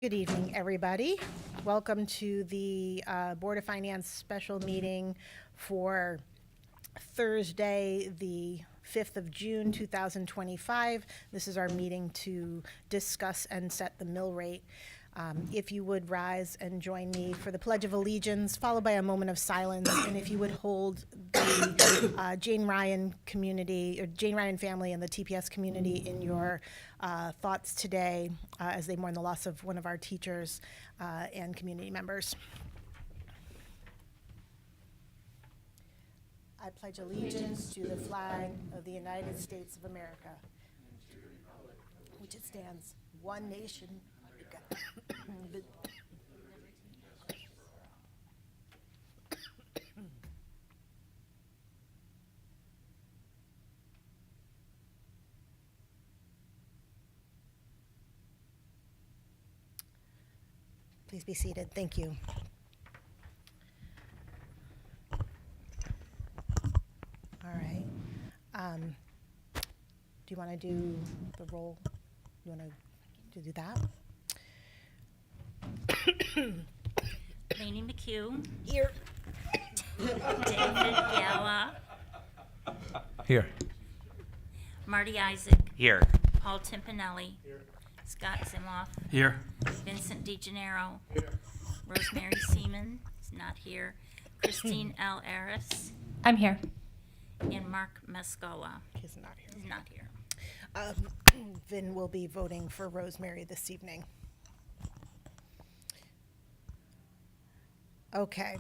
Good evening, everybody. Welcome to the Board of Finance special meeting for Thursday, the 5th of June, 2025. This is our meeting to discuss and set the mill rate. If you would rise and join me for the Pledge of Allegiance, followed by a moment of silence, and if you would hold the Jane Ryan community, or Jane Ryan family and the TPS community in your thoughts today as they mourn the loss of one of our teachers and community members. I pledge allegiance to the flag of the United States of America, which it stands, one nation, Please be seated. Thank you. All right. Do you want to do the roll? You want to do that? Lainey McHugh, Here. David Gala, Here. Marty Isaac, Here. Paul Timpanelli, Scott Zimoff, Here. Vincent DeGennaro, Rosemary Seaman is not here, Christine L. Aris, I'm here. and Mark Mescola He's not here. is not here. Vin will be voting for Rosemary this evening. Okay.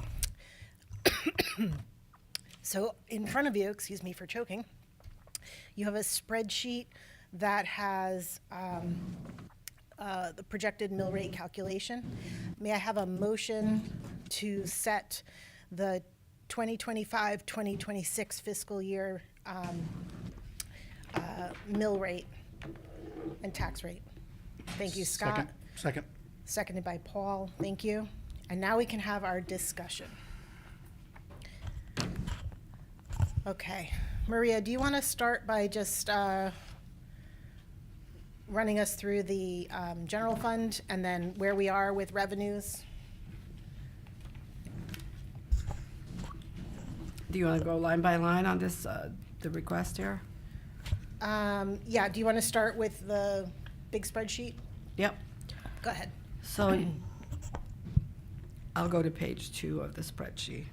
So in front of you, excuse me for choking, you have a spreadsheet that has the projected mill rate calculation. May I have a motion to set the 2025-2026 fiscal year mill rate and tax rate? Thank you, Scott. Second. Seconded by Paul. Thank you. And now we can have our discussion. Okay. Maria, do you want to start by just running us through the general fund and then where we are with revenues? Do you want to go line by line on this, the request here? Yeah, do you want to start with the big spreadsheet? Yep. Go ahead. So I'll go to page 2 of the spreadsheet.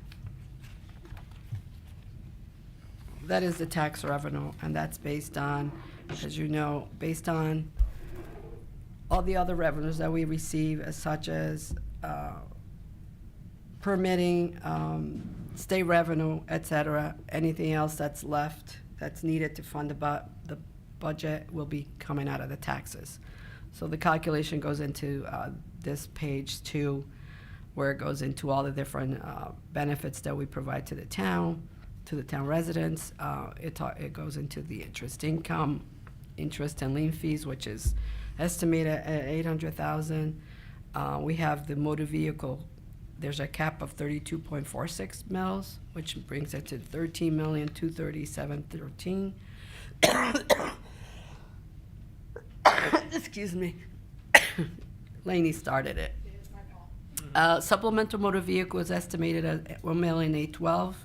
That is the tax revenue, and that's based on, as you know, based on all the other revenues that we receive, as such as permitting, state revenue, et cetera. Anything else that's left, that's needed to fund the budget will be coming out of the taxes. So the calculation goes into this page 2, where it goes into all the different benefits that we provide to the town residents. It goes into the interest income, interest and lien fees, which is estimated at $800,000. We have the motor vehicle. There's a cap of 32.46 mils, which brings it to 13,237,13. Excuse me. Laney started it. Supplemental motor vehicle is estimated at $1,812,000,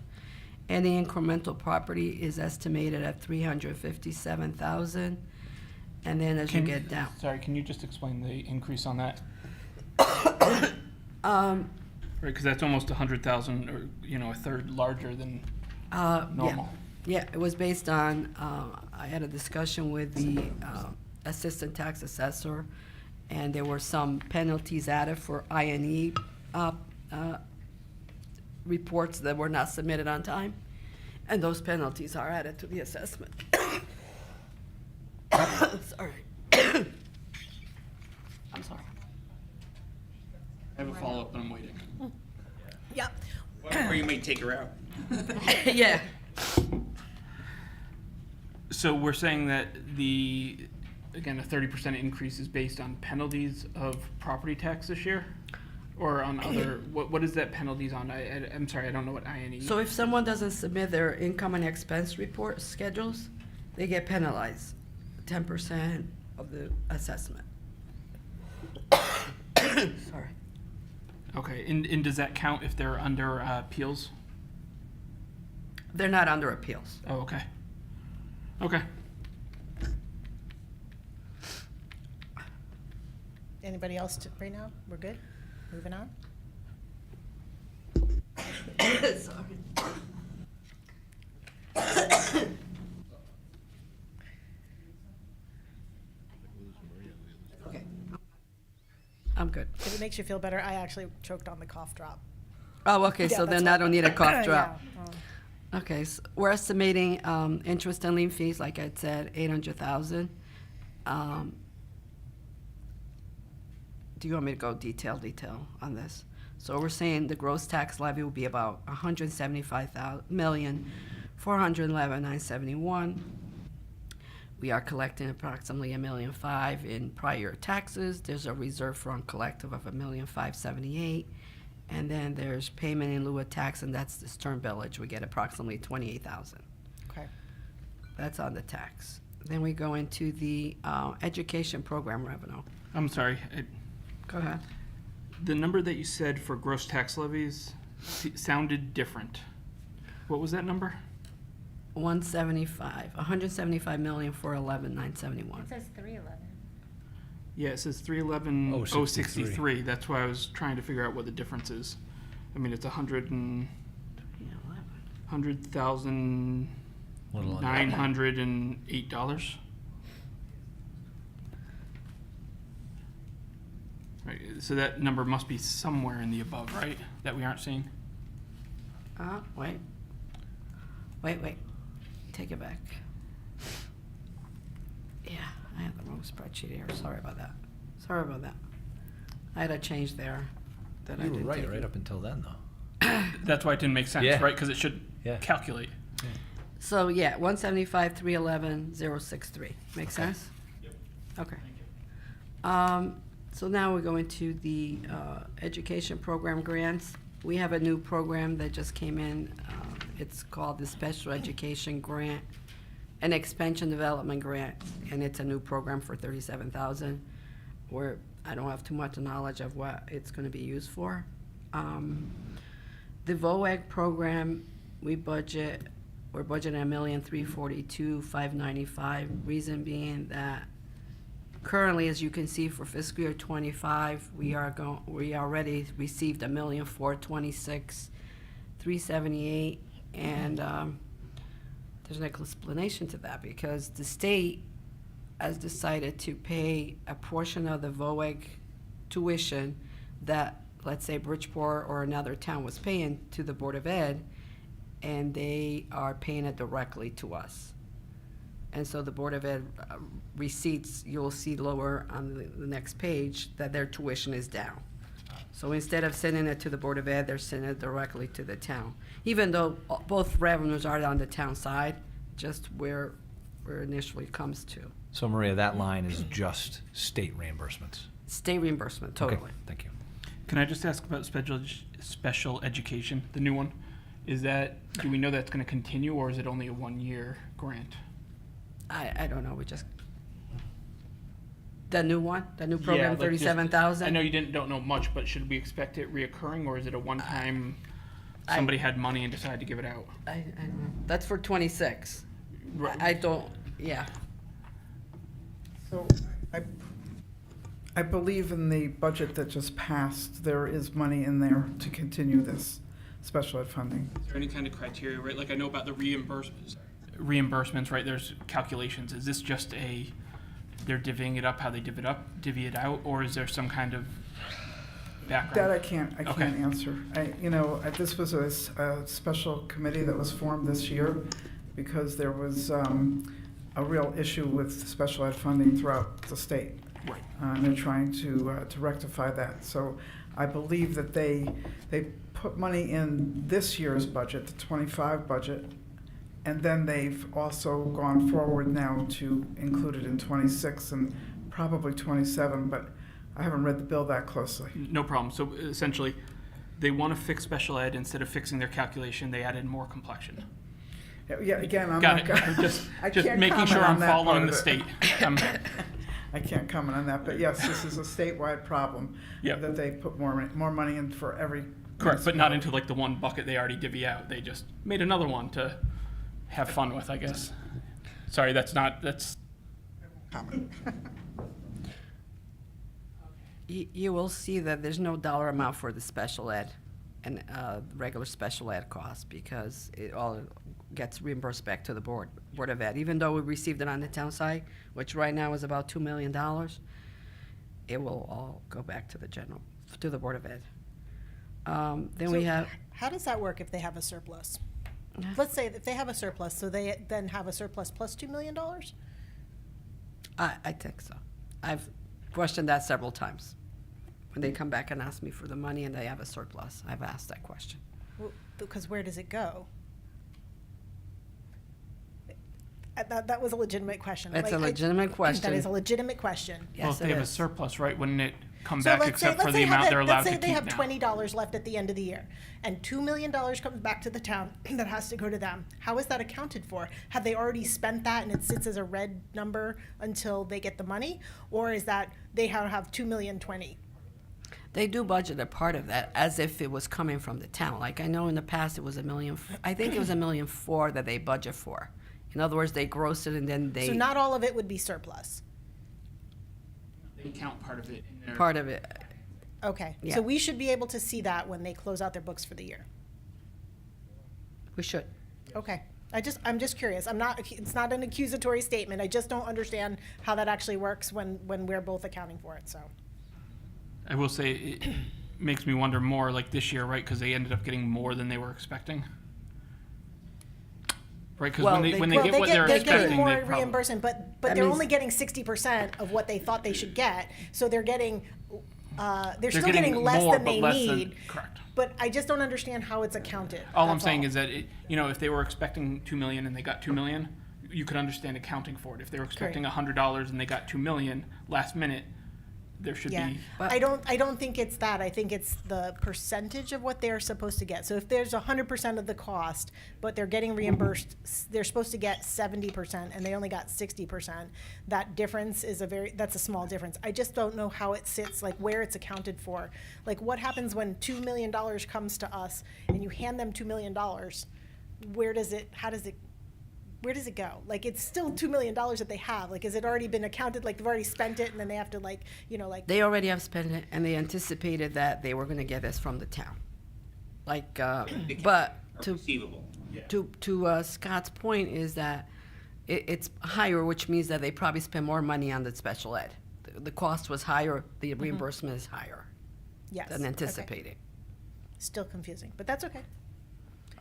and the incremental property is estimated at $357,000. And then as you get down, Sorry, can you just explain the increase on that? Right, because that's almost 100,000, or, a third larger than normal. Yeah, it was based on, I had a discussion with the assistant tax assessor, and there were some penalties added for I&E reports that were not submitted on time, and those penalties are added to the assessment. Sorry. I'm sorry. I have a follow-up, but I'm waiting. Yep. Or you may take her out. Yeah. So we're saying that again, a 30% increase is based on penalties of property tax this year? Or on other, what is that penalties on? I'm sorry, I don't know what I&E. So if someone doesn't submit their income and expense report schedules, they get penalized 10% of the assessment. Sorry. Okay, and does that count if they're under appeals? They're not under appeals. Oh, okay. Okay. Anybody else right now? We're good? Moving on? Sorry. Okay. I'm good. If it makes you feel better, I actually choked on the cough drop. Oh, okay, so that's then I why. don't need a cough drop. Yeah. Okay, so we're estimating interest and lien fees, like I said, 800,000. Do you want me to go detail on this? So we're saying the gross tax levy will be about 175,411,971. We are collecting approximately $1.5 million in prior taxes. There's a reserve fund collective of $1,578,000. And then there's payment in lieu of tax, and that's the Stern Village. We get approximately $28,000. Okay. That's on the tax. Then we go into the education program revenue. I'm sorry. Go ahead. The number that you said for gross tax levies sounded different. What was that number? 175 million for 11,971. It says 311. Yeah, it says 311,063. 063. That's why I was trying to figure out what the difference is. I mean, it's $100,908. Right, so that number must be somewhere in the above, right? That we aren't seeing? Wait. Take it back. Yeah, I have the wrong spreadsheet here. Sorry about that. I had a change there that I You were didn't right, take right in. up until then, though. That's why it didn't make sense, Yeah. right? Because it should Yeah. calculate. So, yeah, 175, 311, 063. Make sense? Yep. Okay. So now we're going to the education program grants. We have a new program that just came in. It's called the Special Education Grant, an Expansion Development Grant, and it's a new program for $37,000. Where I don't have too much knowledge of what it's going to be used for. The VOAG program, we're budgeting $1,342,595. Reason being that currently, as you can see, for fiscal year '25, we already received $1,426,378, and there's an explanation to that because the state has decided to pay a portion of the VOAG tuition that, let's say, Bridgeport or another town was paying to the Board of Ed, and they are paying it directly to us. And so the Board of Ed receipts, you'll see lower on the next page, that their tuition is down. So instead of sending it to the Board of Ed, they're sending it directly to the town. Even though both revenues are on the town side, just where initially comes to. So Maria, that line is just state reimbursements. State reimbursement, Okay, totally. thank you. Can I just ask about special education, the new one? Do we know that's going to continue, or is it only a 1-year grant? I don't know, the new one, the new Yeah, program, like just- 37,000? I know you don't know much, but should we expect it reoccurring, or is it a one-time, I- somebody had money and decided to give it out? I don't know. That's for 26. Right. I don't, yeah. So I believe in the budget that just passed, there is money in there to continue this special ed funding. Is there any kind of criteria, right? Like I know about the reimbursements. Reimbursements, right? There's calculations. Is this just they're divvying it up how they divvy it out, or is there some kind of background? That I can't Okay. answer. This was a special committee that was formed this year because there was a real issue with special ed funding throughout the state. Right. And they're trying to rectify that. So I believe that they put money in this year's budget, the '25 budget, and then they've also gone forward now to include it in '26 and probably '27, but I haven't read the bill that closely. No problem. So essentially, they want to fix special ed. Instead of fixing their calculation, they added more complexion. Yeah, again, I'm Got not it. gonna. Just I can't making comment sure on I'm that part following of the it. state. I can't comment on that, but yes, this is a statewide problem. Yep. That they put more money in for every. Correct, but not into like the one bucket they already divvy out. They just made another one to have fun with, I guess. Sorry, that's You will see that there's no dollar amount for the special ed and regular special ed costs because it all gets reimbursed back to the Board of Ed. Even though we received it on the town side, which right now is about $2 million, it will all go back to the Board of Ed. Then we So have, How does that work if they have a surplus? Let's say that they have a surplus, so they then have a surplus plus $2 million? I think so. I've questioned that several times. When they come back and ask me for the money and they have a surplus, I've asked that question. Well, because where does it go? That was a legitimate question. It's a Like, legitimate question. That is a legitimate question. well, Yes, if they it have a is. surplus, right? Wouldn't it come So back let's say, except for let's the say amount they're allowed let's to say they keep have now? $20 left at the end of the year, and $2 million comes back to the town that has to go to them. How is that accounted for? Have they already spent that and it sits as a red number until they get the money, or is that they have $2,020,000? They do budget a part of that as if it was coming from the town. Like I know in the past it was I think it was $1.4 million that they budget for. In other words, they gross it and then So they, not all of it would be surplus. They count part of it in their. part of it. Okay, Yeah. so we should be able to see that when they close out their books for the year. We should. Okay, I'm just curious. It's not an accusatory statement. I just don't understand how that actually works when we're both accounting for it, so. I will say it makes me wonder more like this year, right? Because they ended up getting more than they were expecting. Right, because Well, when they Well, get what they're they're expecting, getting more they probably. reimbursement, but That they're means- only getting 60% of what they thought they should get. So they're getting, they're still getting getting less more, than but they less than- need. correct. But I just don't understand how it's accounted. All I'm That's saying is that, if they were expecting 2 million and they got 2 million, you could understand accounting for it. If they were expecting $100 and they got 2 million last minute, there should Yeah, be. But- I don't think it's that. I think it's the percentage of what they're supposed to get. So if there's 100% of the cost, but they're getting reimbursed, they're supposed to get 70% and they only got 60%. That difference is that's a small difference. I just don't know how it sits, like where it's accounted for. Like what happens when $2 million comes to us and you hand them $2 million? Where does it go? Like, it's still $2 million that they have. Like, has it already been accounted? Like, they've already spent it and then they have to like. They already have spent it and they anticipated that they were gonna get this from the town. Like, but to, Receivable. to Scott's point is that it's higher, which means that they probably spend more money on the special ed. The cost was higher, the reimbursement is higher Yes. than okay. anticipated. Still confusing, but that's okay.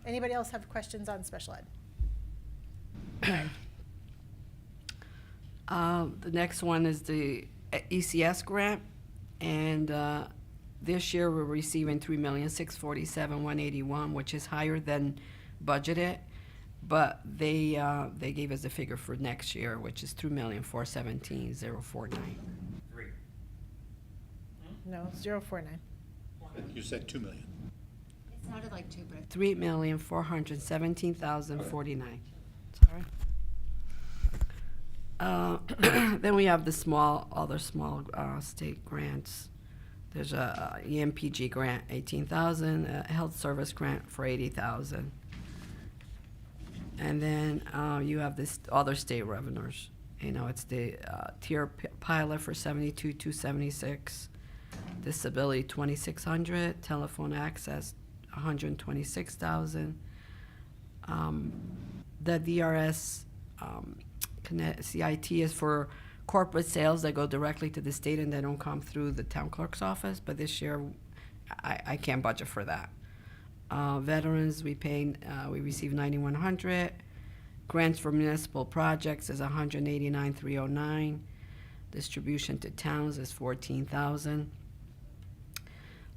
Anybody else have questions on special ed? The next one is the ECS grant, and this year we're receiving $3,647,181, which is higher than budgeted, but they gave us a figure for next year, which is $3,417,049. No, 049. You said 2 million. It sounded like two, but $3,417,049. Sorry. Then we have the other small state grants. There's a EMPG grant, 18,000, a health service grant for 80,000. And then you have this other state revenues. It's the tier pilot for 72,276, disability 2,600, telephone access 126,000. The DRS CIT is for corporate sales that go directly to the state and they don't come through the town clerk's office, but this year I can't budget for that. Veterans, we received 9,100. Grants for municipal projects is 189,309. Distribution to towns is 14,000.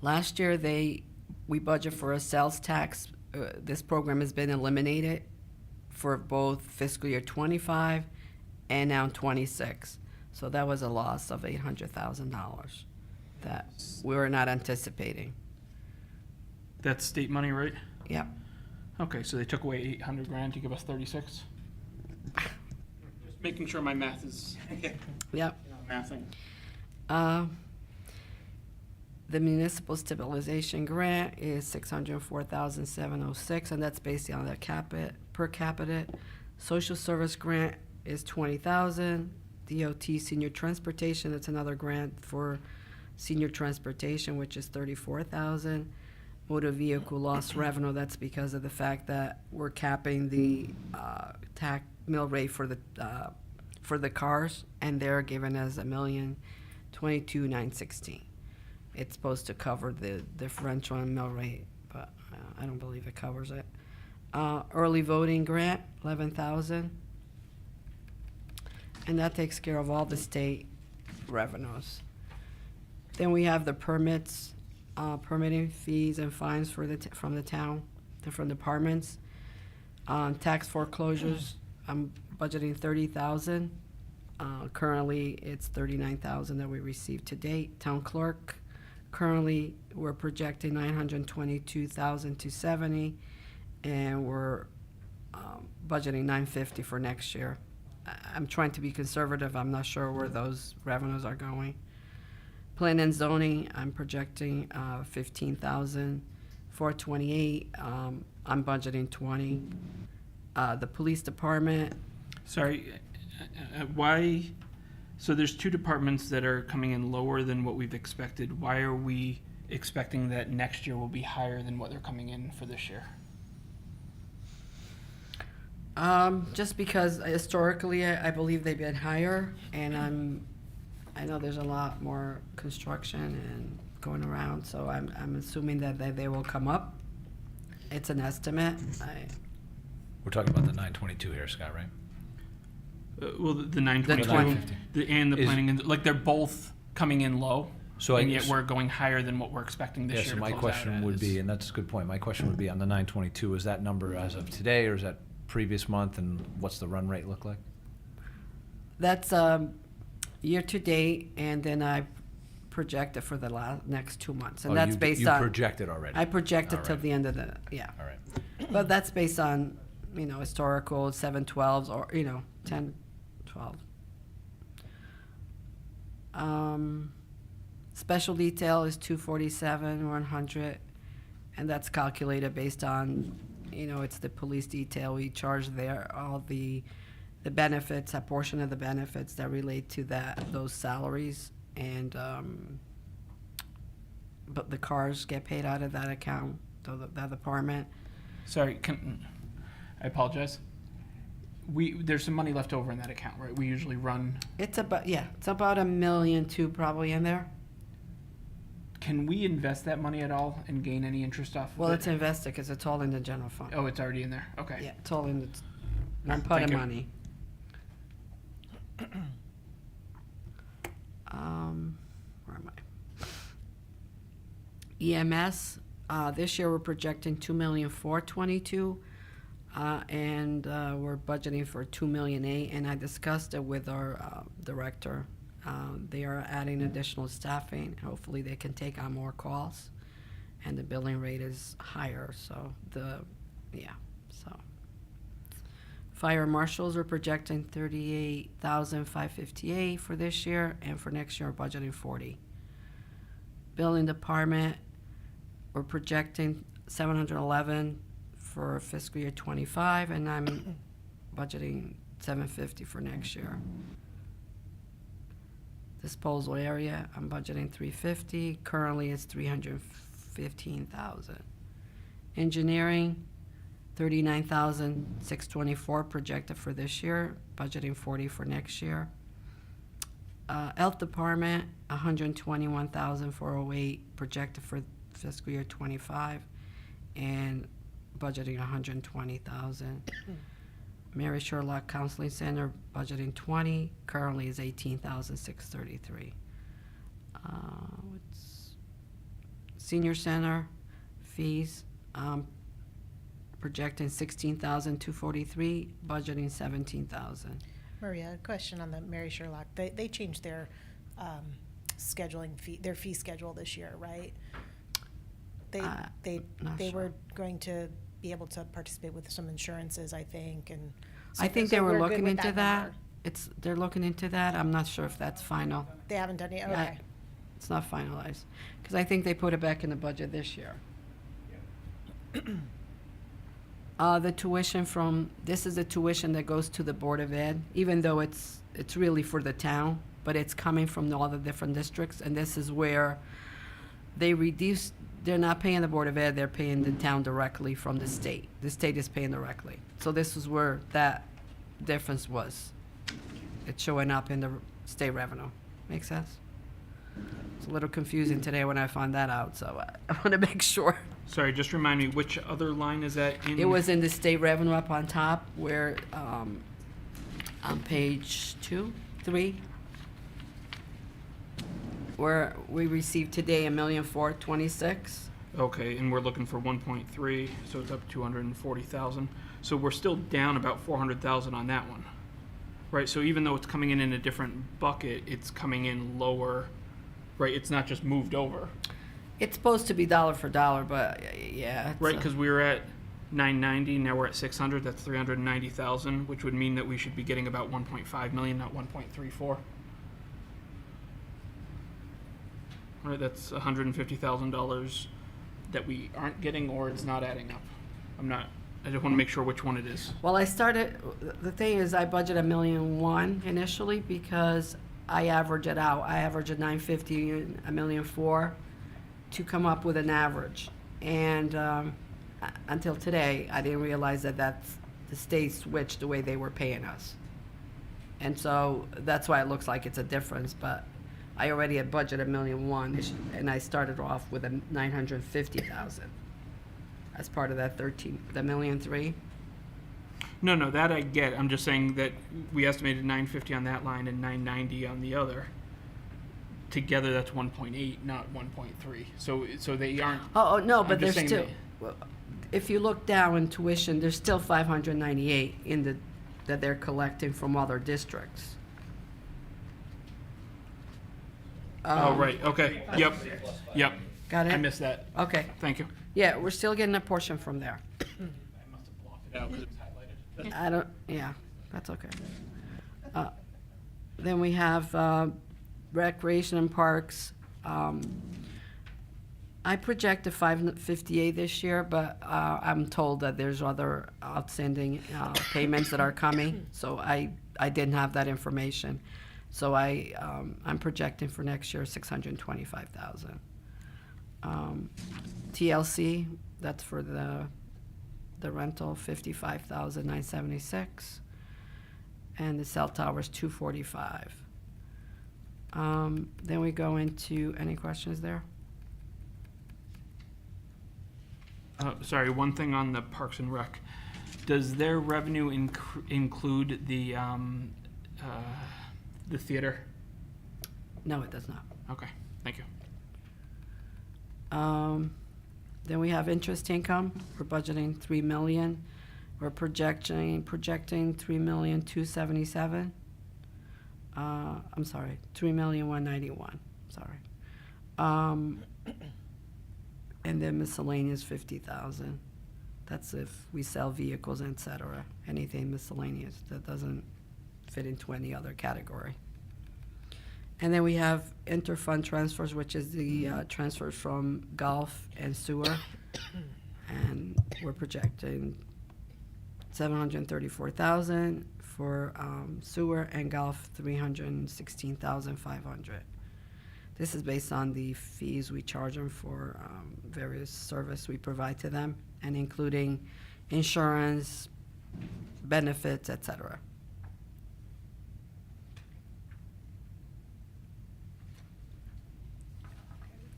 Last year we budget for a sales tax. This program has been eliminated for both fiscal year 25 and now 26. So that was a loss of $800,000 that we were not anticipating. That's state money, right? Yep. Okay, so they took away 800 grand to give us 36. Just making sure my math is. Yep. Mathing. The municipal stabilization grant is 604,706, and that's based on the per capita. Social service grant is 20,000. DOT senior transportation, that's another grant for senior transportation, which is 34,000. Motor vehicle loss revenue, that's because of the fact that we're capping the tax mill rate for the cars, and they're giving us $1,022,916. It's supposed to cover the differential in mill rate, but I don't believe it covers it. Early voting grant, 11,000. And that takes care of all the state revenues. Then we have the permits, permitting fees and fines from the town, different departments. Tax foreclosures, I'm budgeting 30,000. Currently, it's 39,000 that we received to date. Town clerk, currently, we're projecting 922,270, and we're budgeting 950 for next year. I'm trying to be conservative. I'm not sure where those revenues are going. Plan and zoning, I'm projecting 15,428. I'm budgeting 20. The police department, Sorry, why, so there's two departments that are coming in lower than what we've expected. Why are we expecting that next year will be higher than what they're coming in for this year? just because historically, I believe they've been higher, and I know there's a lot more construction and going around, so I'm assuming that they will come up. It's an estimate. We're talking about the 922 here, Scott, right? Well, the 922 950. and the Is- planning, and like they're both coming in low, So and I yet guess, we're going higher than what we're expecting this yeah, year so to my close question out would as. be, and that's a good point, my question would be on the 922, is that number as of today, or is that previous month, and what's the run rate look like? That's year to date, and then I projected for the next 2 months, and Oh, that's based on. You projected already? I projected All till right. the end of the, yeah. All right. But that's based on, historical 712s or, 10, 12. Special detail is 247, 100, and that's calculated based on, it's the police detail. We charge all the benefits, a portion of the benefits that relate to those salaries, and, but the cars get paid out of that account, that department. Sorry, I apologize. There's some money left over in that account, right? We usually run. It's about $1.2 million probably in there. Can we invest that money at all and gain any interest off of Well, it? it's invested because it's all in the general fund. Oh, it's already in there. Okay. Yeah, it's all in the one pot Thank of you. money. Where am I? EMS, this year we're projecting $2,422,000, and we're budgeting for $2,008,000, and I discussed it with our director. They are adding additional staffing. Hopefully they can take on more calls, and the billing rate is higher, so Fire marshals are projecting 38,558 for this year, and for next year, we're budgeting 40. Building department, we're projecting 711 for fiscal year 25, and I'm budgeting 750 for next year. Disposal area, I'm budgeting 350. Currently, it's 315,000. Engineering, 39,624 projected for this year, budgeting 40 for next year. Health department, 121,408 projected for fiscal year 25, and budgeting 120,000. Mary Sherlock Counseling Center, budgeting 20, currently is 18,633. Senior Center fees, projecting 16,243, budgeting 17,000. Maria, a question on the Mary Sherlock. They changed their scheduling fee, their fee schedule this year, right? Not They sure. were going to be able to participate with some insurances, I think, and. I think they were we're good looking with into that. number. they're looking into that. I'm not sure if that's final. They haven't done it, Yeah. okay. It's not finalized, because I think they put it back in the budget this year. The tuition this is the tuition that goes to the Board of Ed, even though it's really for the town, but it's coming from all the different districts, and this is where they're not paying the Board of Ed, they're paying the town directly from the state. The state is paying directly. So this is where that difference was. It's showing up in the state revenue. Make sense? It's a little confusing today when I found that out, so I want to make sure. Sorry, just remind me, which other line is that in? It was in the state revenue up on top where, on page 3, where we received today $1,426,000. Okay, and we're looking for 1.3, so it's up 240,000. So we're still down about 400,000 on that one, right? So even though it's coming in a different bucket, it's coming in lower, right? It's not just moved over, It's supposed to be dollar for dollar, but yeah. it's right? a- Because we were at 990, now we're at 600. That's 390,000, which would mean that we should be getting about 1.5 million, not 1.34. Right, that's $150,000 that we aren't getting, or it's not adding up. I just want to make sure which one it is. Well, the thing is, I budgeted $1,000,001 initially because I average it out. I average a 950 and $1,000,004 to come up with an average. And until today, I didn't realize that the state switched the way they were paying us. And so that's why it looks like it's a difference, but I already had budgeted $1,000,001 and I started off with a 950,000 as part of that the $1,000,003. No, that I get. I'm just saying that we estimated 950 on that line and 990 on the other. Together, that's 1.8, not 1.3. So they aren't. Oh, no, I'm but just there's saying still, well, if you look down in tuition, there's still 598 that they're collecting from other districts. Oh, right. Okay. Yep. Got it? I missed that. Okay, Thank you. yeah, we're still getting a portion from there. I must have blocked it out because it was highlighted. I don't, yeah, that's okay. Then we have recreation and parks. I projected 558 this year, but I'm told that there's other outstanding payments that are coming, so I didn't have that information. So I'm projecting for next year 625,000. TLC, that's for the rental, 55,976, and the cell tower's 245. Then we go into, any questions there? Sorry, one thing on the Parks and Rec. Does their revenue include the theater? No, it does not. Okay, thank you. Then we have interest income. We're budgeting 3 million. We're projecting 3,277,000. I'm sorry, 3,191,000. Sorry. And then miscellaneous 50,000. That's if we sell vehicles, etc. Anything miscellaneous that doesn't fit into any other category. And then we have interfund transfers, which is the transfers from golf and sewer. And we're projecting 734,000 for sewer, and golf 316,500. This is based on the fees we charge them for various service we provide to them, and including insurance, benefits, etc.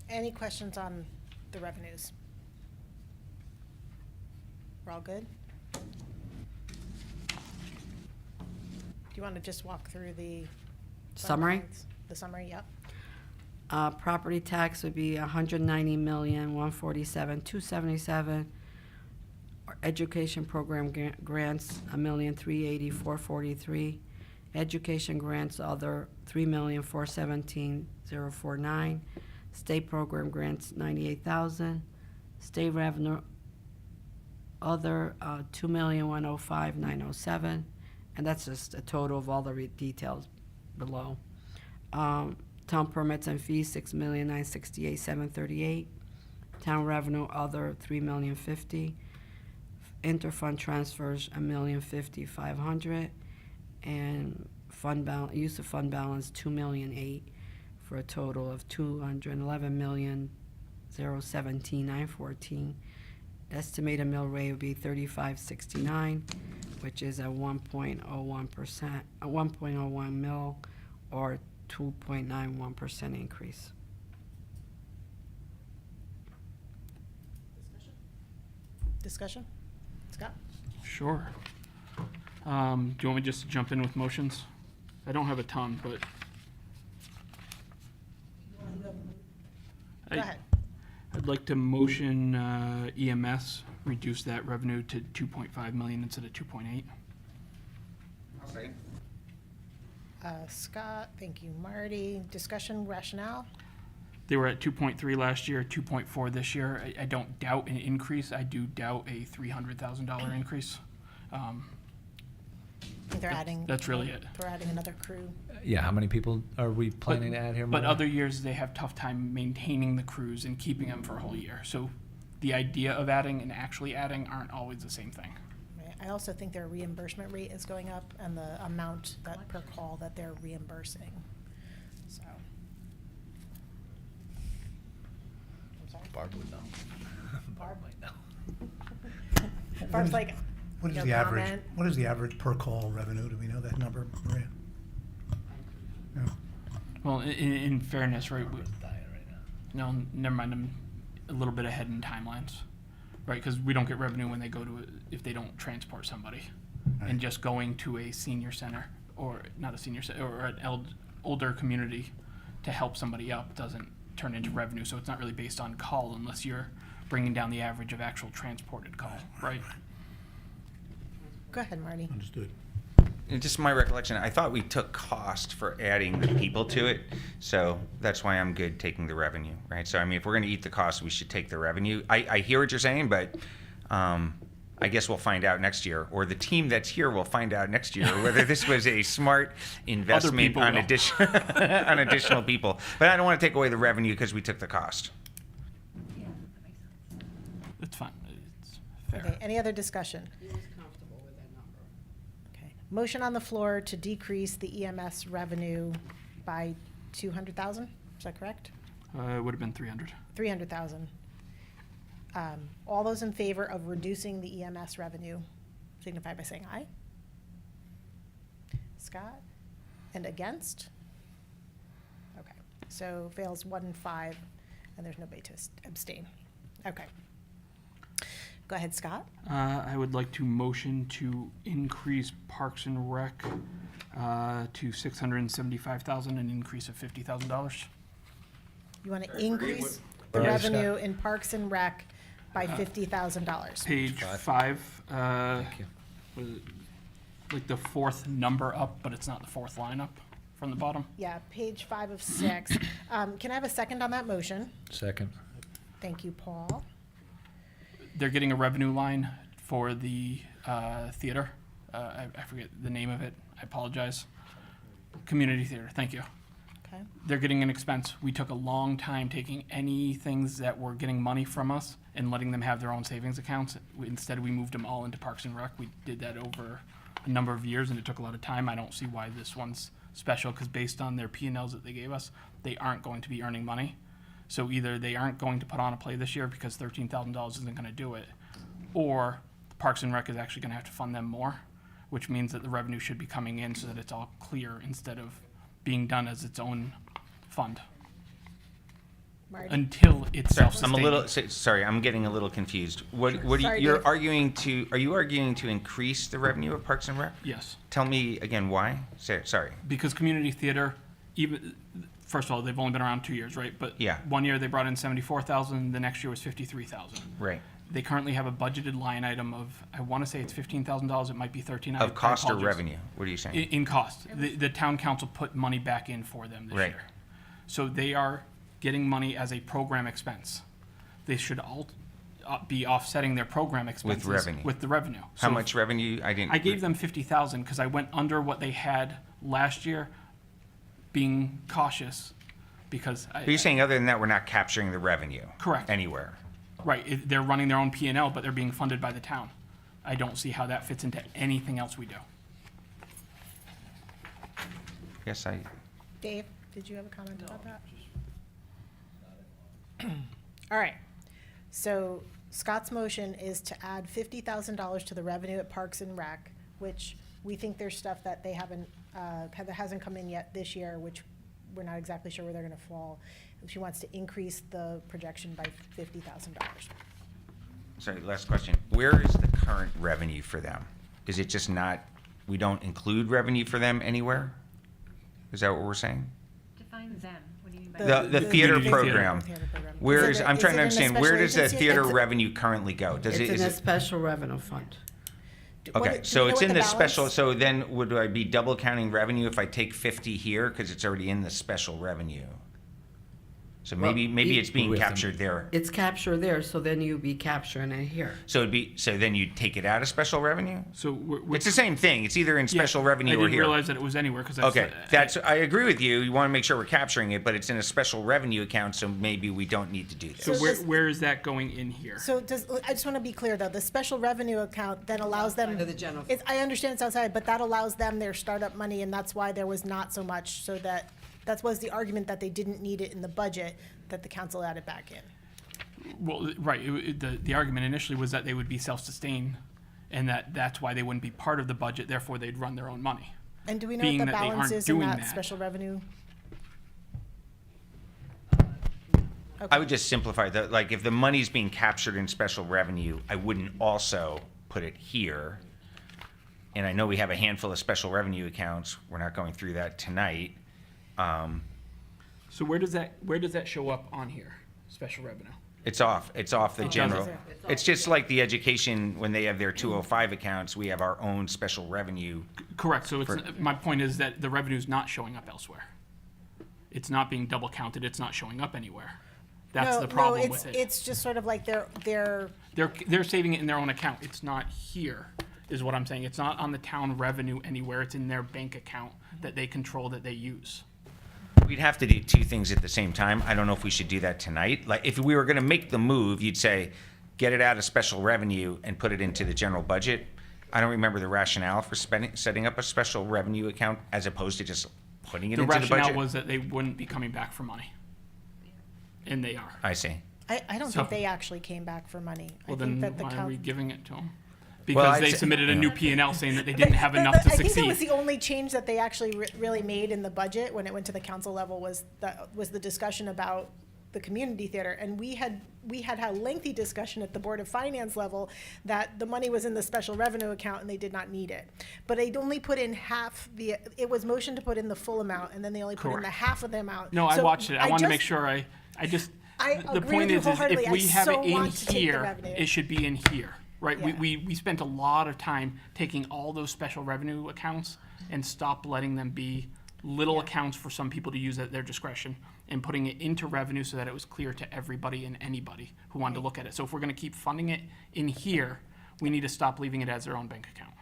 Any questions on the revenues? We're all good? Do you want to just walk through the fund Summary? balance? The summary, yep. Property tax would be 190,147,277. Education program grants 1,380,443. Education grants other 3,417,049. State program grants 98,000. State revenue other 2,105,907. And that's just a total of all the details below. Town permits and fees, $6,968,738. Town revenue, other, $3,050,000. Interfund transfers, $1,050,500. And use of fund balance, $2,008,000, for a total of $211,017,914. Estimated mill rate would be 35.69, which is a 1.01%, a 1.01 mil, or 2.91% increase. Discussion? Scott? Sure. Do you want me just to jump in with motions? I don't have a ton, but. Go ahead. I'd like to motion EMS, reduce that revenue to 2.5 million instead of 2.8. I'll second. Scott, thank you, Marty. Discussion rationale? They were at 2.3 last year, 2.4 this year. I don't doubt an increase. I do doubt a $300,000 increase. I think they're adding. That's really it. They're adding another crew. Yeah, how many people are we planning to add here? But Maria? other years, they have tough time maintaining the crews and keeping them for a whole year. So the idea of adding and actually adding aren't always the same thing. Right. I also think their reimbursement rate is going up and the amount that per call that they're reimbursing. So. I'm sorry. Barb would know. Barb? might know. Barb's like, What is no the average, comment. what is the average per call revenue? Do we know that number, Maria? No. Well, in fairness, right, Barb's dying right now. no, never mind, I'm a little bit ahead in timelines, right? Because we don't get revenue when they go to, if they don't transport somebody. Right. And just going to a senior center, or not a senior center, or an older community to help somebody up doesn't turn into revenue. So it's not really based on call unless you're bringing down the average of actual transported call, right? Go ahead, Marty. Understood. And just my recollection, I thought we took cost for adding the people to it, so that's why I'm good taking the revenue, right? So I mean, if we're gonna eat the cost, we should take the revenue. I hear what you're saying, but I guess we'll find out next year, or the team that's here will find out next year whether this was a smart investment people on will. on additional people. But I don't want to take away the revenue because we took the cost. It's fine, it's Okay, fair. any other discussion? He was comfortable with that number. Okay. Motion on the floor to decrease the EMS revenue by 200,000, is that correct? It would have been 300. 300,000. All those in favor of reducing the EMS revenue signify by saying aye. Scott? And against? Okay, so fails 1-5, and there's nobody to abstain. Okay. Go ahead, Scott. I would like to motion to increase Parks and Rec to $675,000, an increase of $50,000. You want to increase the Where are you, Scott? revenue in Parks and Rec by $50,000. Page Five. 5, Thank you. was it like the fourth number up, but it's not the fourth line up from the bottom. Yeah, page 5 of 6. Can I have a second on that motion? Second. Thank you, Paul. They're getting a revenue line for the theater. I forget the name of it. I apologize. Community theater. Thank you. Okay. They're getting an expense. We took a long time taking any things that were getting money from us and letting them have their own savings accounts. Instead, we moved them all into Parks and Rec. We did that over a number of years, and it took a lot of time. I don't see why this one's special, because based on their P&Ls that they gave us, they aren't going to be earning money. So either they aren't going to put on a play this year because $13,000 isn't going to do it, or Parks and Rec is actually going to have to fund them more, which means that the revenue should be coming in so that it's all clear instead of being done as its own fund Marty? until it's Sorry, I'm a self-sustaining. little sorry. I'm getting a little confused. What do you, Sorry, you're Dave. arguing to? Are you arguing to increase the revenue of Parks and Rec? Yes, Tell me again why. Sorry. because community theater, even first of all, they've only been around 2 years, right? But Yeah. 1 year they brought in 74,000. The next year was 53,000. Right. They currently have a budgeted line item of, I want to say it's $15,000. It might be 13. Of cost or apologize. revenue? What are you saying? In cost. The town council put money back in for them this Right. year. So they are getting money as a program expense. They should all, be offsetting their program expenses revenue. with the revenue. How So much revenue? I didn't. I gave them 50,000 because I went under what they had last year, being cautious because But you're saying other than that, we're not capturing the revenue? Correct. Anywhere? right, they're running their own P&L, but they're being funded by the town. I don't see how that fits into anything else we do. Yes, Dave, did you have a comment about that? All right, so Scott's motion is to add $50,000 to the revenue at Parks and Rec, which we think there's stuff that they haven't, that hasn't come in yet this year, which we're not exactly sure where they're gonna fall. She wants to increase the projection by $50,000. sorry, last question. Where is the current revenue for them? Is it just not, we don't include revenue for them anywhere? Is that what we're saying? Define them. What do you mean by? The theater community program. Theater program. Where Is is, it- I'm is trying it to in a understand, where special does the agency? theater It's- revenue currently go? Does it, It's in is a it? special revenue fund. what- Okay, do you so know it's what in the special, balance- so then would I be double counting revenue if I take 50 here, because it's already in the special revenue? So Well, maybe you- it's being We have to- captured there. It's captured there, so then you'd be capturing it here. So then you take it out of special revenue? So we're It's the same thing, it's either in special revenue I or didn't here. realize that it was anywhere because Okay, I agree with you, you want to make sure we're capturing it, but it's in a special revenue account, so maybe we don't need to do So this. this- where is that going in here? So I just want to be clear, though, the special revenue account then allows them. Outside of the general I understand it's outside, but that allows them their startup money, and that's why there was not so much, so that was the argument that they didn't need it in the budget, that the council added back in. Well, right, the argument initially was that they would be self-sustained and that's why they wouldn't be part of the budget, therefore they'd run their own money. And do we know Being what the that they balance aren't is in doing that that. special revenue? I would just simplify that, like, if the money's being captured in special revenue, I wouldn't also put it here. And I know we have a handful of special revenue accounts, we're not going through that tonight. So where does that show up on here, special revenue? It's off the general. doesn't. It's just like the education, when they have their 205 accounts, we have our own special revenue. Correct, so my point is that the revenue's not showing up elsewhere. It's not being double counted, it's not showing up anywhere. That's the problem with it. It's just sort of like they're, They're saving it in their own account, it's not here, is what I'm saying. It's not on the town revenue anywhere, it's in their bank account that they control, that they use. We'd have to do two things at the same time. I don't know if we should do that tonight. Like, if we were gonna make the move, you'd say, get it out of special revenue and put it into the general budget. I don't remember the rationale for setting up a special revenue account as opposed to just putting it The into the budget. rationale was that they wouldn't be coming back for money. And they are. I see. I don't So- think they actually came back for money. Well, I then think that the why are we council. giving it to them? Well, Because I'd they say- submitted a yeah. new P&L saying that they didn't have enough to I think that was succeed. the only change that they actually really made in the budget when it went to the council level was the discussion about the community theater. And we had a lengthy discussion at the Board of Finance level that the money was in the special revenue account and they did not need it. But they'd only put in half it was motioned to put in the full amount and then they only put in the Correct. half of the amount. No, I So watched it. I wanted to make just- sure I I the agree point with you is wholeheartedly. if I we have so it in want to take the here, revenue. it should be in here, right? Yeah. We spent a lot of time taking all those special revenue accounts and stop letting them be little accounts for some people to use at their discretion and putting it into revenue so that it was clear to everybody and anybody who wanted to look at it. So if we're gonna keep funding it in here, we need to stop leaving it as their own bank account.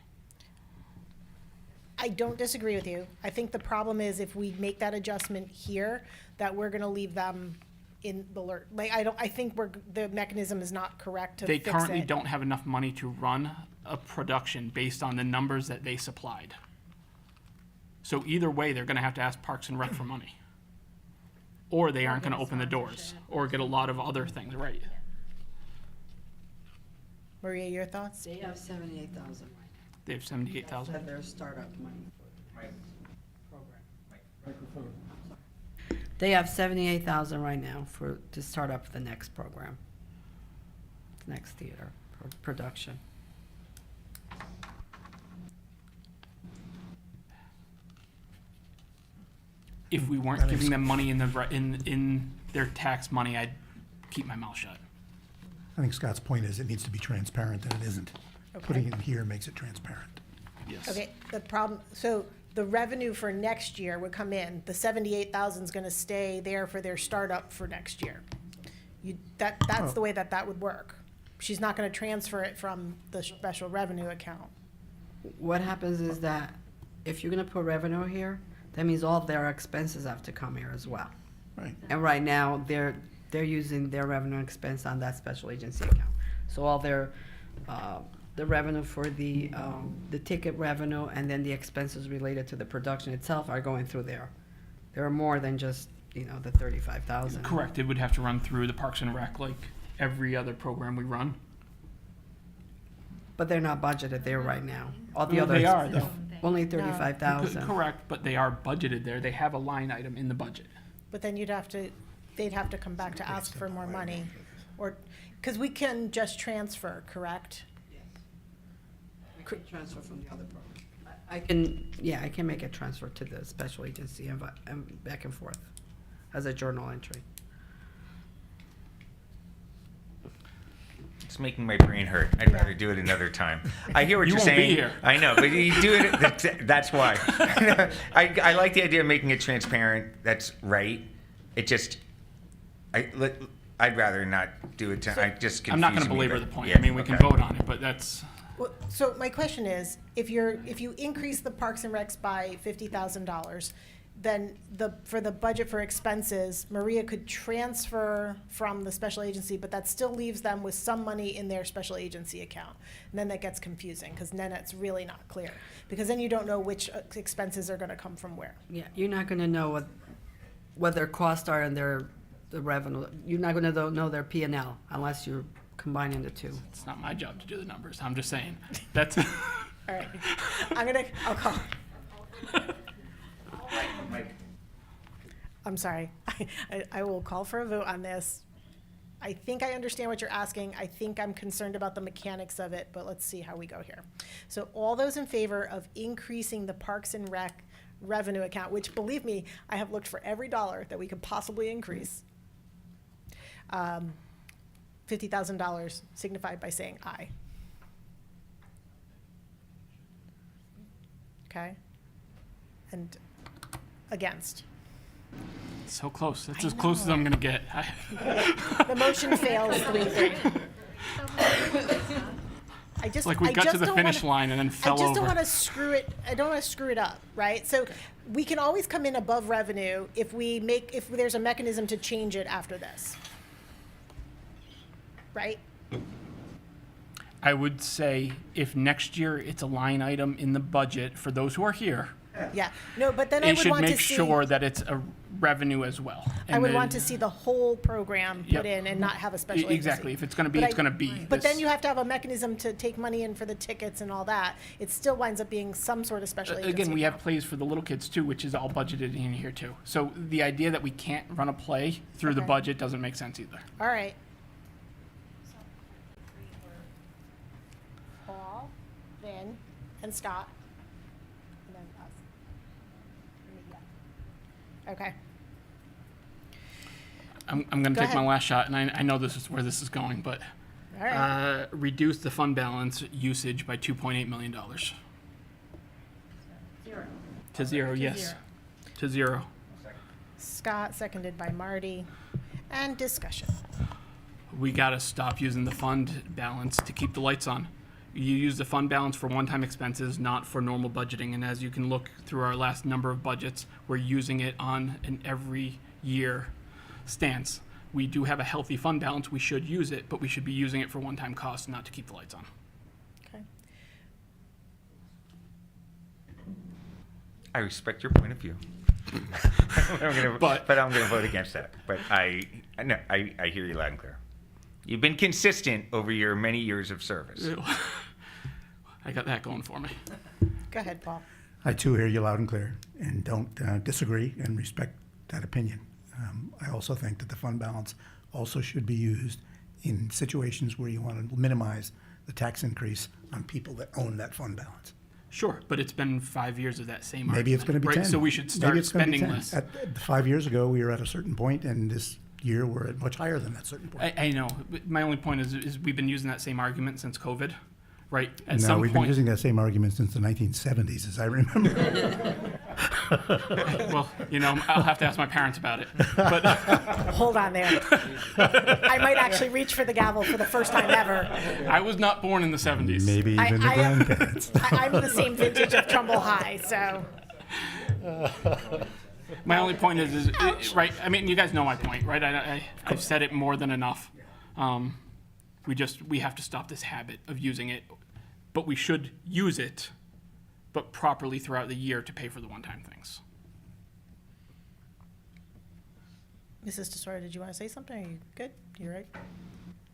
I don't disagree with you. I think the problem is if we make that adjustment here, that we're gonna leave them in the lurch. Like, I think the mechanism is not correct to They fix currently it. don't have enough money to run a production based on the numbers that they supplied. So either way, they're gonna have to ask Parks and Rec for money. Or they aren't gonna open the doors, or get a lot of other things, right? Maria, your thoughts? They have 78,000 right They have 78,000. now. That's their startup money. They have 78,000 right now to start up the next program. The next theater production. If we weren't giving them money in their tax money, I'd keep my mouth shut. I think Scott's point is it needs to be transparent, and it isn't. Putting it in here makes it transparent. Yes. Okay, the problem, so the revenue for next year would come in, the 78,000 is gonna stay there for their startup for next year. That's the way that would work. she's not gonna transfer it from the special revenue account. What happens is that if you're gonna put revenue here, that means all their expenses have to come here as well. Right. And right now, they're using their revenue and expense on that special agency account. So all their, the revenue for the ticket revenue and then the expenses related to the production itself are going through there. There are more than just, the 35,000. Correct, it would have to run through the Parks and Rec like every other program we run. But they're not budgeted there right now. All the Well, other. they are, though. Only 35,000. Correct, but they are budgeted there. They have a line item in the budget. But then they'd have to come back to ask for more money, or, because we can just transfer, correct? We can transfer from the other program. I can make a transfer to the special agency and back and forth as a journal entry. It's making my brain hurt. I'd rather do it another time. I hear what You you're won't be saying. here. I know, but you do it. That's why. I like the idea of making it transparent. That's right. It just, I'd rather not do it. I just I'm not going to confusing me, belabor but- the point. yeah, I mean, we can okay. vote on it, but that's, Well, so my question is, if you increase the Parks and Recs by $50,000, then for the budget for expenses, Maria could transfer from the special agency, but that still leaves them with some money in their special agency account. And then that gets confusing, because then it's really not clear, because then you don't know which expenses are gonna come from where. Yeah, you're not gonna know what their costs are and the revenue. You're not gonna know their P and L unless you're combining the two. it's not my job to do the numbers. I'm just saying. That's, All right, I'll call. I'm sorry. I will call for a vote on this. I think I understand what you're asking. I think I'm concerned about the mechanics of it, but let's see how we go here. So all those in favor of increasing the Parks and Rec revenue account, which, believe me, I have looked for every dollar that we could possibly increase, $50,000 signified by saying aye. Okay? And against. so close. That's I as close as know. I'm going to get. The motion fails 3-3. It's like we got to the finish line and then fell I just don't over. want to screw it. I don't want to screw it up, right? So we can always come in above revenue if there's a mechanism to change it after this, right? I would say if next year it's a line item in the budget for those who are here, Yeah. No, but then I it would should want to make see. sure that it's a revenue as well. I would want to see the whole program put Yep. in and not have a special agency. Exactly. If it's going to be, But it's going to be. But then This- you have to have a mechanism to take money in for the tickets and all that. It still winds up being some sort of special agency. Again, we have account. plays for the little kids too, which is all budgeted in here too. So the idea that we can't run a play through the Okay. budget doesn't make sense either. All right. Paul, Vin, and Scott. And then us. And me, yeah. Okay. I'm going to Go take my ahead. last shot, and I know this is where this is going, but All right. reduce the fund balance usage by $2.8 million. Zero. To zero, yes. To zero. Scott, seconded by Marty. And discussion. We got to stop using the fund balance to keep the lights on. You use the fund balance for one-time expenses, not for normal budgeting. And as you can look through our last number of budgets, we're using it on an every year stance. We do have a healthy fund balance. We should use it, but we should be using it for one-time costs, not to keep the lights on. Okay. I respect your point of view. But- but I'm going to vote against that. But I hear you loud and clear. You've been consistent over your many years of service. I got that going for me. Go ahead, Paul. I too hear you loud and clear and don't disagree and respect that opinion. I also think that the fund balance also should be used in situations where you want to minimize the tax increase on people that own that fund balance. Sure, but it's been 5 years of that same Maybe it's going to be argument, 10. right? So we should Maybe start it's gonna be spending 10. less. At 5 years ago, we were at a certain point, and this year we're at much higher than that certain point. I know. But my only point is we've been using that same argument since COVID, right? At No, some we've been point, using that same argument since the 1970s, as I remember. Well, I'll have to ask my parents about it. But Hold on there. I might actually reach for the gavel for the first time ever. I was not born in the 70s. Maybe even the am- grandkids. I'm the same vintage of Trumbull High, so. My only point is right. I mean, you guys know my point, right? I've said it more than enough. We have to stop this habit of using it, but we should use it, but properly throughout the year to pay for the one-time things. Mrs. Tesoro, did you want to say something? Are you good? You right?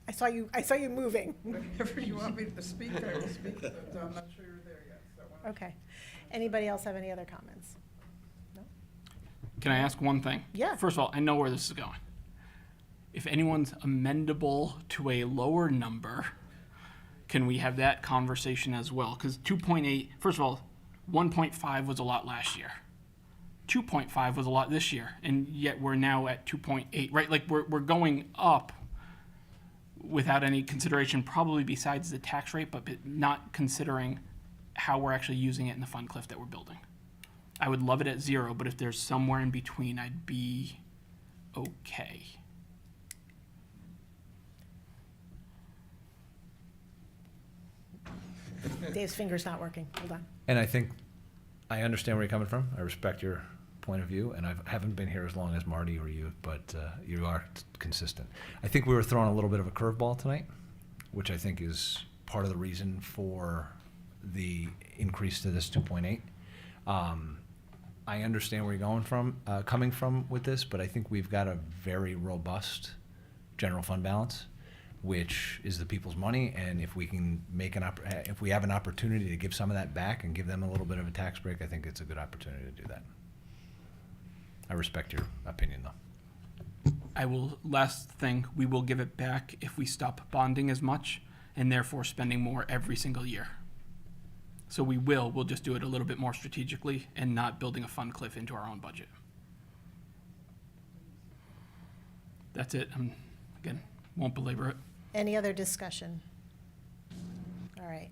I saw you moving. Whenever you want me to speak, I will speak, but I'm not sure you're there yet. So why don't Okay. Anybody else have any other comments? No? Can I ask one thing? Yeah. First of all, I know where this is going. If anyone's amendable to a lower number, can we have that conversation as well? Because 2.8, first of all, 1.5 was a lot last year. 2.5 was a lot this year, and yet we're now at 2.8, right? Like we're going up without any consideration, probably besides the tax rate, but not considering how we're actually using it in the fund cliff that we're building. I would love it at 0, but if there's somewhere in between, I'd be okay. Dave's finger's not working. Hold on. And I think I understand where you're coming from. I respect your point of view, and I haven't been here as long as Marty or you, but you are consistent. I think we were throwing a little bit of a curveball tonight, which I think is part of the reason for the increase to this 2.8. I understand where you're coming from with this, but I think we've got a very robust general fund balance, which is the people's money, and if we can if we have an opportunity to give some of that back and give them a little bit of a tax break, I think it's a good opportunity to do that. I respect your opinion, though. Last thing, we will give it back if we stop bonding as much and therefore spending more every single year. So we'll just do it a little bit more strategically and not building a fund cliff into our own budget. That's it. Again, won't belabor it. Any other discussion? All right.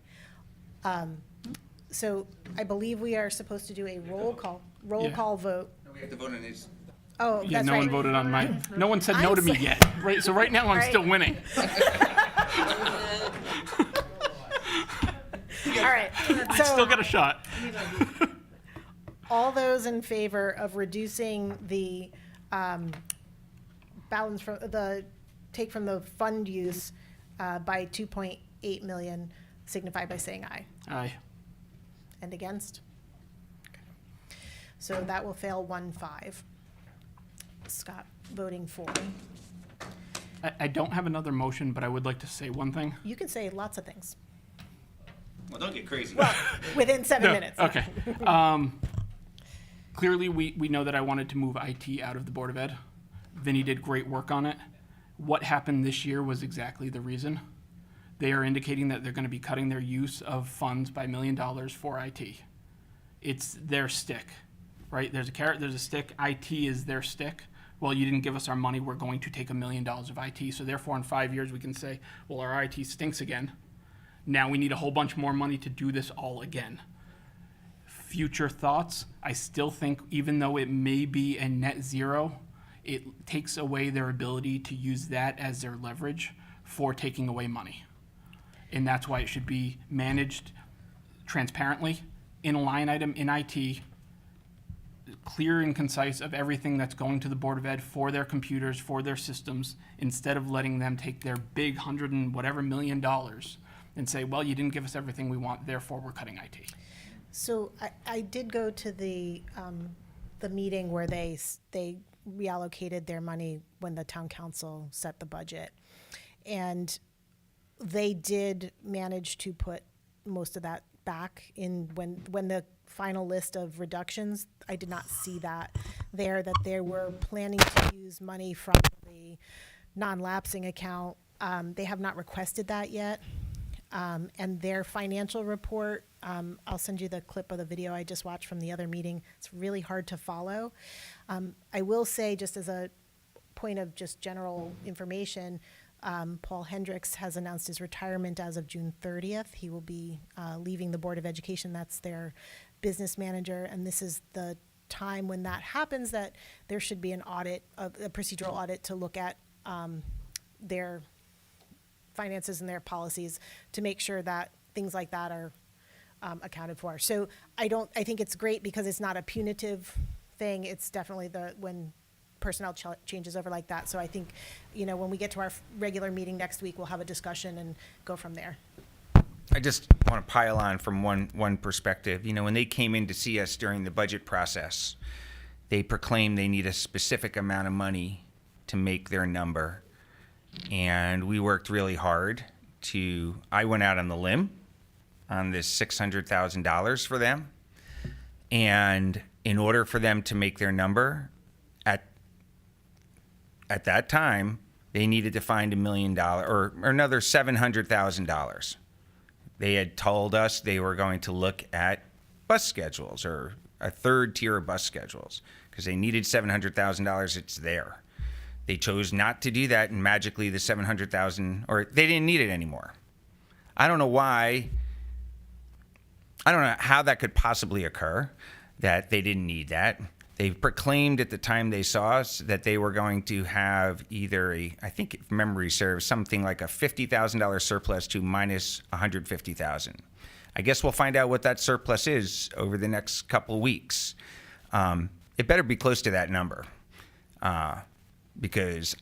So I believe we are supposed to do a roll call vote. No, we have to vote on these. Oh, Yeah, that's no right. one voted on mine. No one said no to me yet. Right. So right now I'm Right. still winning. All right. I still got a shot. All those in favor of reducing the balance from take from the fund use by 2.8 million signify by saying aye. Aye. And against? Okay. So that will fail 1-5. Scott voting for. I don't have another motion, but I would like to say one thing. You can say lots of things. Well, don't get crazy. Well, within 7 No, minutes. Okay. Clearly, we know that I wanted to move IT out of the Board of Ed. Vinny did great work on it. What happened this year was exactly the reason. They are indicating that they're going to be cutting their use of funds by $1 million for IT. It's their stick, right? There's a carrot, there's a stick. IT is their stick. Well, you didn't give us our money. We're going to take $1 million of IT. So therefore, in 5 years, we can say, well, our IT stinks again. Now we need a whole bunch more money to do this all again. Future thoughts, I still think even though it may be a net zero, it takes away their ability to use that as their leverage for taking away money. And that's why it should be managed transparently in a line item in IT, clear and concise of everything that's going to the Board of Ed for their computers, for their systems, instead of letting them take their big $100 and whatever million and say, well, you didn't give us everything we want, therefore we're cutting IT. So I did go to the meeting where they reallocated their money when the town council set the budget. And they did manage to put most of that back in when the final list of reductions, I did not see that there, that they were planning to use money from the non-lapsing account. They have not requested that yet. And their financial report, I'll send you the clip of the video I just watched from the other meeting. It's really hard to follow. I will say, just as a point of just general information, Paul Hendricks has announced his retirement as of June 30th. He will be leaving the Board of Education. That's their business manager, and this is the time when that happens, that there should be an audit, a procedural audit to look at their finances and their policies to make sure that things like that are accounted for. So I think it's great because it's not a punitive thing. It's definitely when personnel changes over like that. So I think, when we get to our regular meeting next week, we'll have a discussion and go from there. I just want to pile on from one perspective. When they came in to see us during the budget process, they proclaimed they need a specific amount of money to make their number. And we worked really hard I went out on the limb on this $600,000 for them. And in order for them to make their number, at that time, they needed to find $1 million or another $700,000. They had told us they were going to look at bus schedules or a third tier of bus schedules because they needed $700,000. It's there. They chose not to do that, and magically the $700,000, or they didn't need it anymore. I don't know why. I don't know how that could possibly occur, that they didn't need that. They proclaimed at the time they saw us that they were going to have either I think if memory serves, something like a $50,000 surplus to minus $150,000. I guess we'll find out what that surplus is over the next couple of weeks. It better be close to that number. Because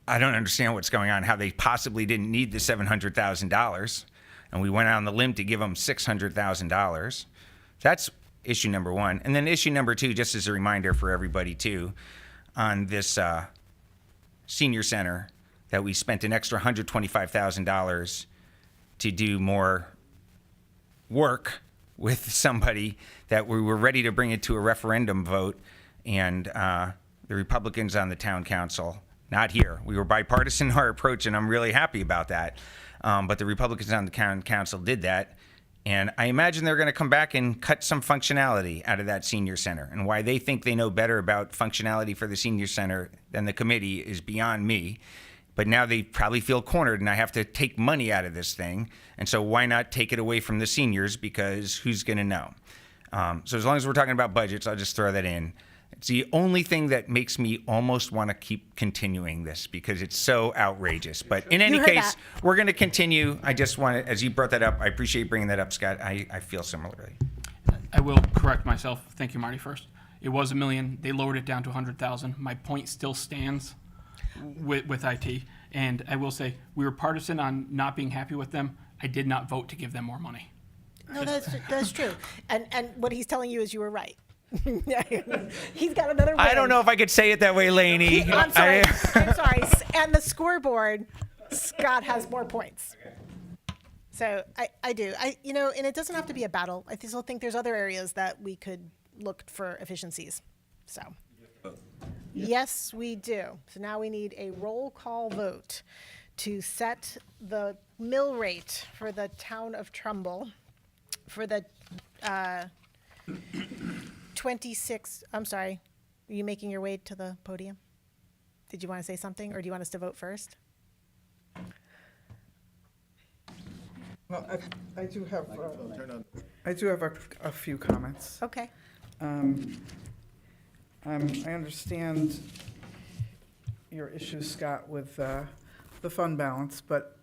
I don't understand what's going on, how they possibly didn't need the $700,000, and we went out on the limb to give them $600,000. That's issue number one. And then issue number two, just as a reminder for everybody too, on this senior center, that we spent an extra $125,000 to do more work with somebody, that we were ready to bring it to a referendum vote, and the Republicans on the town council, not here. We were bipartisan in our approach, and I'm really happy about that. But the Republicans on the town council did that. And I imagine they're going to come back and cut some functionality out of that senior center. And why they think they know better about functionality for the senior center than the committee is beyond me. But now they probably feel cornered, and I have to take money out of this thing. And so why not take it away from the seniors, because who's going to know? So as long as we're talking about budgets, I'll just throw that in. It's the only thing that makes me almost want to keep continuing this, because it's so outrageous. But in any heard case, that. we're going to continue. I just want to, as you brought that up, I appreciate bringing that up, Scott. I feel similarly. I will correct myself. Thank you, Marty, first. It was $1 million. They lowered it down to $100,000. My point still stands with IT. And I will say, we were partisan on not being happy with them. I did not vote to give them more money. No, that's true. And what he's telling you is you were right. He's got another win. I don't know if I could say it that way, Lainey. I'm sorry. I'm sorry. And the scoreboard, Scott has more points. So I do. And it doesn't have to be a battle. I still think there's other areas that we could look for efficiencies. So, yes, we do. So now we need a roll call vote to set the mill rate for the town of Trumbull for the 26, I'm sorry, are you making your way to the podium? Did you want to say something, or do you want us to vote first? Well, I do have a few comments. Okay. I understand your issue, Scott, with the fund balance, but,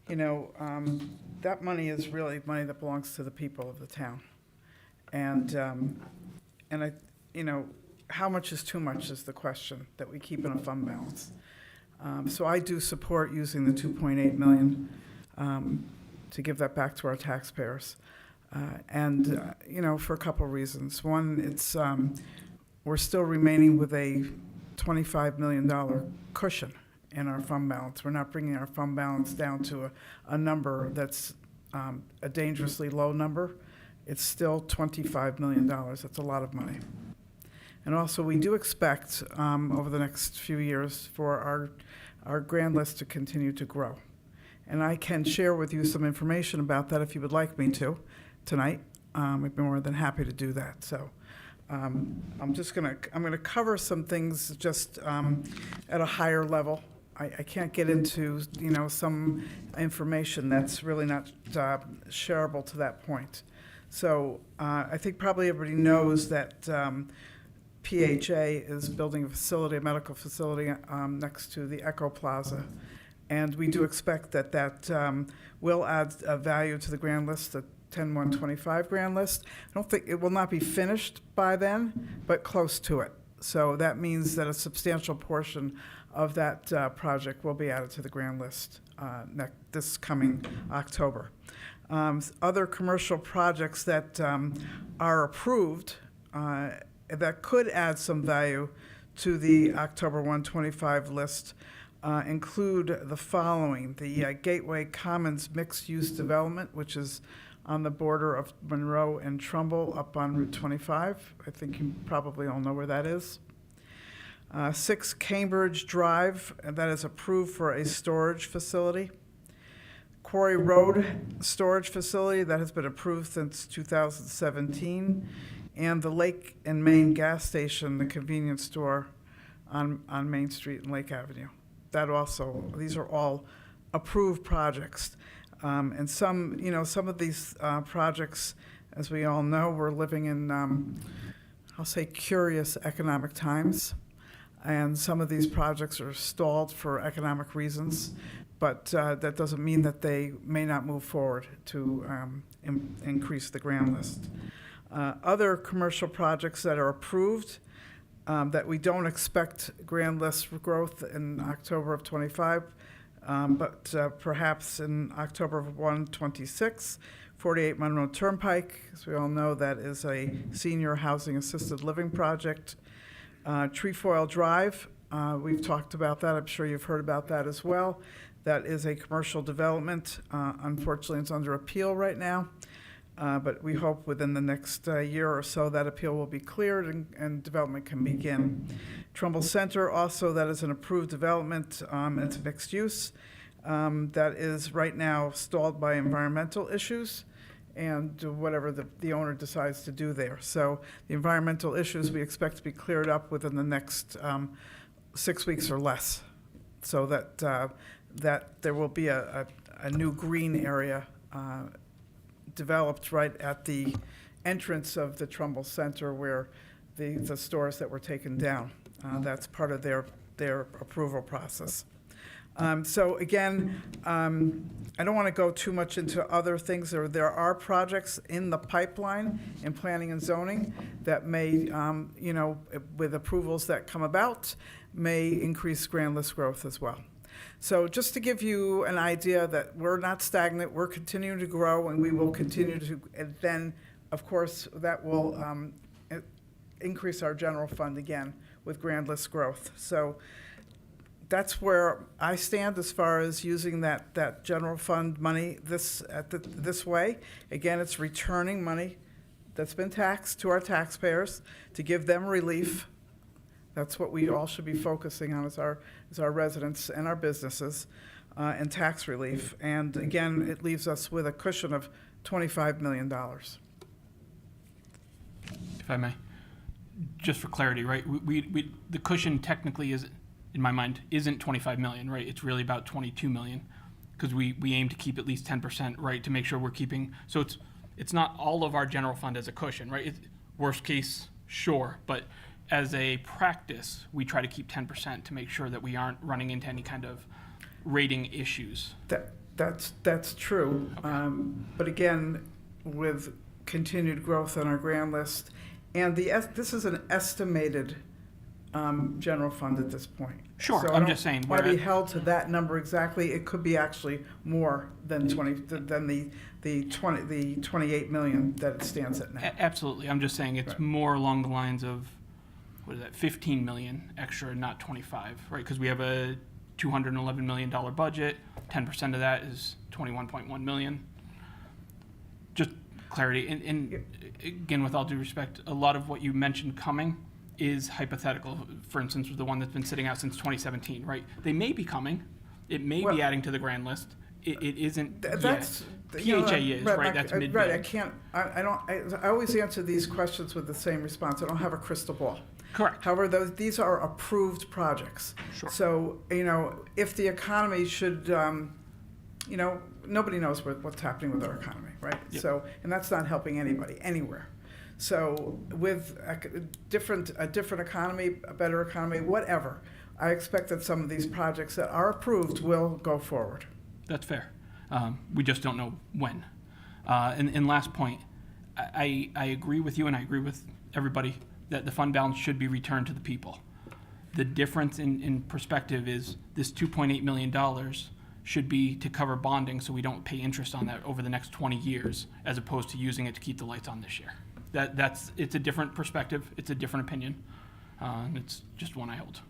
that money is really money that belongs to the people of the town. And how much is too much is the question that we keep in a fund balance. So I do support using the $2.8 million to give that back to our taxpayers. For a couple of reasons. One, it's we're still remaining with a $25 million cushion in our fund balance. We're not bringing our fund balance down to a number that's a dangerously low number. It's still $25 million. That's a lot of money. And also, we do expect over the next few years for our grand list to continue to grow. And I can share with you some information about that if you would like me to tonight. I'd be more than happy to do that. So I'm gonna cover some things just at a higher level. I can't get into some information that's really not shareable to that point. So I think probably everybody knows that PHA is building a facility, a medical facility next to the Echo Plaza. And we do expect that will add a value to the grand list, the 10-125 grand list. I don't think, it will not be finished by then, but close to it. So that means that a substantial portion of that project will be added to the grand list this coming October. Other commercial projects that are approved that could add some value to the October 125 list include the following. The Gateway Commons mixed-use development, which is on the border of Monroe and Trumbull up on Route 25. I think you probably all know where that is. 6 Cambridge Drive, and that is approved for a storage facility. Quarry Road Storage Facility, that has been approved since 2017. And the Lake and Main Gas Station, the convenience store on Main Street and Lake Avenue. That also, these are all approved projects. And some of these projects, as we all know, we're living in, I'll say, curious economic times. And some of these projects are stalled for economic reasons, but that doesn't mean that they may not move forward to increase the grand list. Other commercial projects that are approved that we don't expect grand list growth in October of 25, but perhaps in October of 126, 48 Monroe Turnpike. As we all know, that is a senior housing assisted living project. Trefoil Drive, we've talked about that. I'm sure you've heard about that as well. That is a commercial development. Unfortunately, it's under appeal right now. But we hope within the next year or so that appeal will be cleared and development can begin. Trumbull Center, also, that is an approved development. It's mixed use. That is right now stalled by environmental issues and whatever the owner decides to do there. So the environmental issues we expect to be cleared up within the next 6 weeks or less, so that there will be a new green area developed right at the entrance of the Trumbull Center where the stores that were taken down. That's part of their approval process. So again, I don't want to go too much into other things. There are projects in the pipeline in planning and zoning that may, with approvals that come about, may increase grand list growth as well. So just to give you an idea that we're not stagnant, we're continuing to grow, and we will continue to, and then, of course, that will increase our general fund again with grand list growth. So that's where I stand as far as using that general fund money this way. Again, it's returning money that's been taxed to our taxpayers to give them relief. That's what we all should be focusing on as our residents and our businesses, and tax relief. And again, it leaves us with a cushion of $25 million. If I may, just for clarity, right? We the cushion technically is, in my mind, isn't 25 million, right? It's really about 22 million, because we aim to keep at least 10%, right, to make sure we're keeping. So it's not all of our general fund as a cushion, right? Worst case, sure, but as a practice, we try to keep 10% to make sure that we aren't running into any kind of rating issues. That's true. Okay. But again, with continued growth on our grand list, and this is an estimated general fund at this point. Sure, so I'm just saying. Want to be held to that number exactly. It could be actually more than the 28 million that it stands at now. Absolutely, I'm just saying it's right. More along the lines of, what is that, 15 million extra, not 25, right? Because we have a $211 million budget. 10% of that is 21.1 million. Just clarity, and again, with all due respect, a lot of what you mentioned coming is hypothetical. For instance, the one that's been sitting out since 2017, right? They may be coming. It may be adding to the grand list. It isn't. That's PHA is right. That's mid. Right. I can't. I always answer these questions with the same response. I don't have a crystal ball. Correct. However, these are approved projects. Sure. So if the economy should, nobody knows what's happening with our economy. right? Yep. So, and that's not helping anybody, anywhere. So with a different economy, a better economy, whatever, I expect that some of these projects that are approved will go forward. That's fair. We just don't know when. And last point, I agree with you and I agree with everybody that the fund balance should be returned to the people. The difference in perspective is this $2.8 million should be to cover bonding so we don't pay interest on that over the next 20 years as opposed to using it to keep the lights on this year. It's a different perspective, it's a different opinion, and it's just one I hold.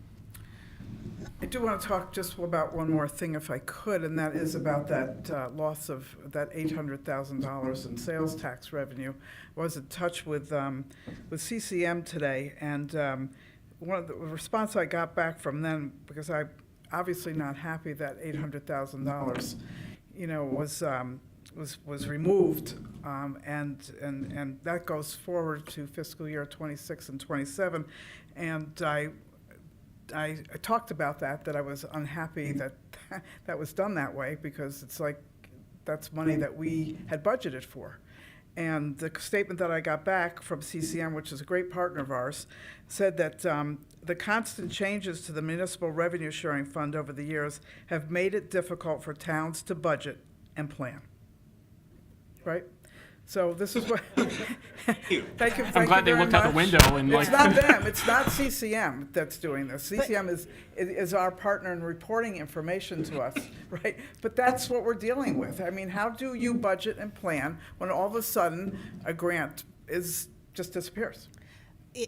I do want to talk just about one more thing if I could, and that is about that loss of that $800,000 in sales tax revenue. I was in touch with CCM today, and one of the response I got back from them, because I'm obviously not happy that $800,000, was removed, and that goes forward to fiscal year 26 and 27, and I talked about that I was unhappy that that was done that way, because it's like that's money that we had budgeted for. And the statement that I got back from CCM, which is a great partner of ours, said that the constant changes to the municipal revenue sharing fund over the years have made it difficult for towns to budget and plan. Right? So this is what. Thank you. I'm glad they looked out the window and It's not them. It's not CCM that's doing this. CCM is our partner in reporting information to us, right? But that's what we're dealing with. I mean, how do you budget and plan when all of a sudden a grant just disappears?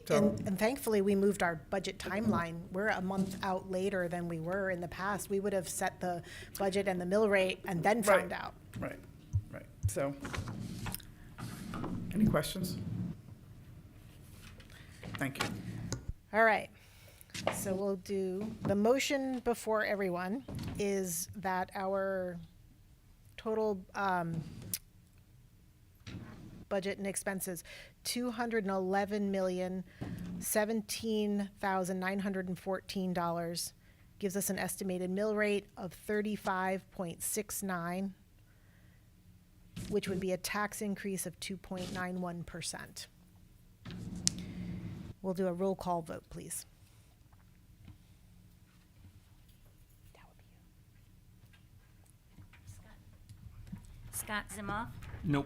And thankfully, we moved our budget timeline. We're a month out later than we were in the past. We would have set the budget and the mill rate and then found out. Right. So, any questions? Thank you. All right. So we'll do, the motion before everyone is that our total budget and expenses, $211,017,914, gives us an estimated mill rate of 35.69, which would be a tax increase of 2.91%. We'll do a roll call vote, please. Scott Zimoff, Nope.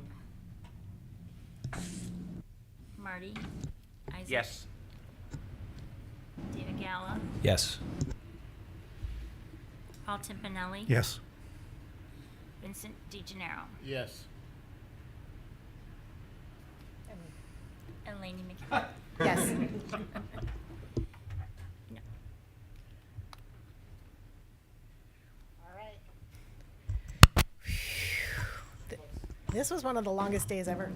Marty Isaac. Yes. David Galla, Yes. Paul Timpanelli. Yes. Vincent DeGennaro. Yes. And Laney McKee. Yes. No. All right. This was one of the longest days ever.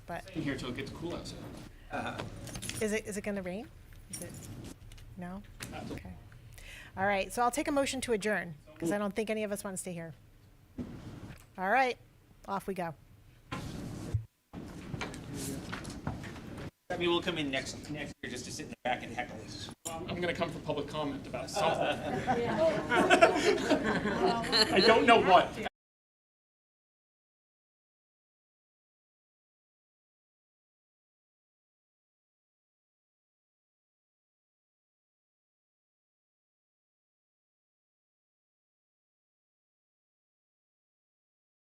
But Staying here till it gets cool outside. is it going to rain? Is it? No? Okay. All right. So I'll take a motion to adjourn because I don't think any of us want to stay here. All right. Off we go. Maybe we'll come in next year just to sit in the back and heckle us. I'm gonna come for public comment about something. I don't know what.